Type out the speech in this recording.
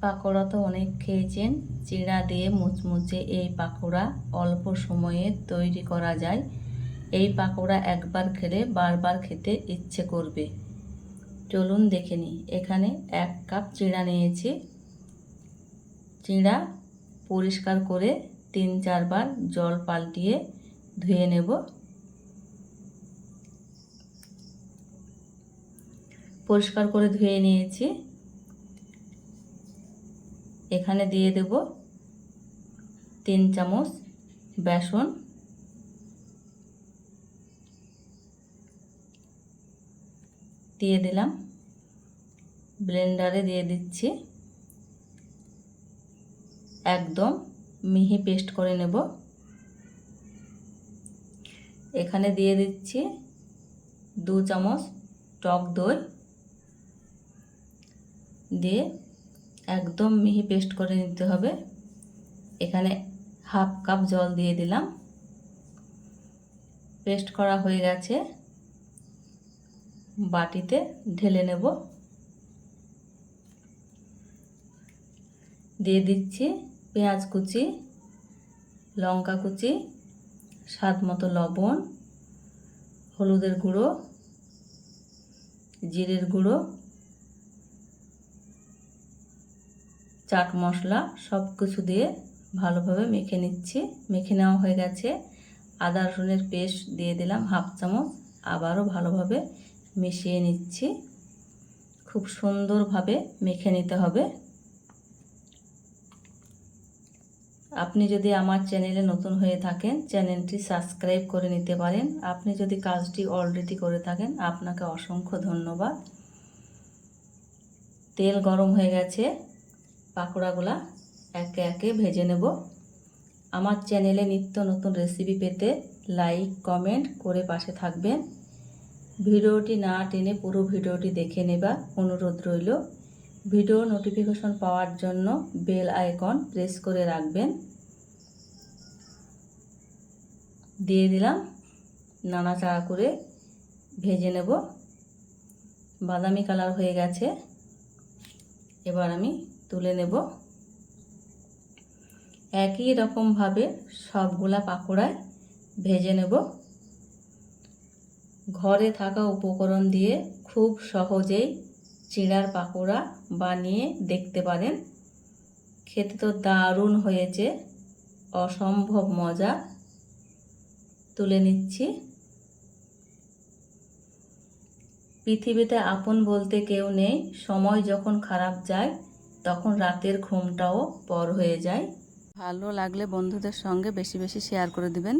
পাকোড়া তো অনেক খেয়েছেন। চিড়া দিয়ে মুচমুচে এই পাকোড়া অল্প সময়ে তৈরি করা যায়। এই পাকোড়া একবার খেলে বারবার খেতে ইচ্ছে করবে। চলুন দেখে নিই। এখানে 1 কাপ চিড়া নিয়েছি। চিড়া পরিষ্কার করে 3-4 বার জল পাল্টিয়ে ধুয়ে নেব। পরিষ্কার করে ধুয়ে নিয়েছি। এখানে দিয়ে দেব 3 চামচ বেসন, দিয়ে দিলাম। ব্লেন্ডারে দিয়ে দিচ্ছি। একদম মিহি পেস্ট করে নেব। এখানে দিয়ে দিচ্ছি 2 চামচ টক দই, দিয়ে একদম মিহি পেস্ট করে নিতে হবে। এখানে হাফ কাপ জল দিয়ে দিলাম। পেস্ট করা হয়ে গেছে। বাটিতে ঢেলে নেব। দিয়ে দিচ্ছি পেঁয়াজ কুচি, লঙ্কা কুচি, স্বাদ মতো লবণ, হলুদের গুঁড়ো, জিরের গুঁড়ো, চাট মশলা সব কিছু দিয়ে ভালোভাবে মেখে নিচ্ছি। মেখে নেওয়া হয়ে গেছে। আদা রসুনের পেস্ট দিয়ে দিলাম হাফ চামচ। আবারও ভালোভাবে মিশিয়ে নিচ্ছি। খুব সুন্দরভাবে মেখে নিতে হবে। আপনি যদি আমার চ্যানেলে নতুন হয়ে থাকেন, চ্যানেলটি সাবস্ক্রাইব করে নিতে পারেন। আপনি যদি কাজটি অলরেডি করে থাকেন, আপনাকে অসংখ্য ধন্যবাদ। তেল গরম হয়ে গেছে। পাকোড়াগুলা একে একে ভেজে নেব। আমার চ্যানেলে নিত্য নতুন রেসিপি পেতে লাইক কমেন্ট করে পাশে থাকবেন। ভিডিওটি না টেনে পুরো ভিডিওটি দেখে নেবার অনুরোধ রইল। ভিডিও নোটিফিকেশন পাওয়ার জন্য বেল আইকন প্রেস করে রাখবেন। দিয়ে দিলাম। নাড়াচাড়া করে ভেজে নেব। বাদামি কালার হয়ে গেছে। এবার আমি তুলে নেব। একই রকমভাবে সবগুলা পাকোড়ায় ভেজে নেব। ঘরে থাকা উপকরণ দিয়ে খুব সহজেই চিড়ার পাকোড়া বানিয়ে দেখতে পারেন। খেতে তো দারুণ হয়েছে, অসম্ভব মজা। তুলে নিচ্ছি। পৃথিবীতে আপন বলতে কেউ নেই। সময় যখন খারাপ যায়, তখন রাতের ঘুমটাও পর হয়ে যায়। ভালো লাগলে বন্ধুদের সঙ্গে বেশি বেশি শেয়ার করে দিবেন।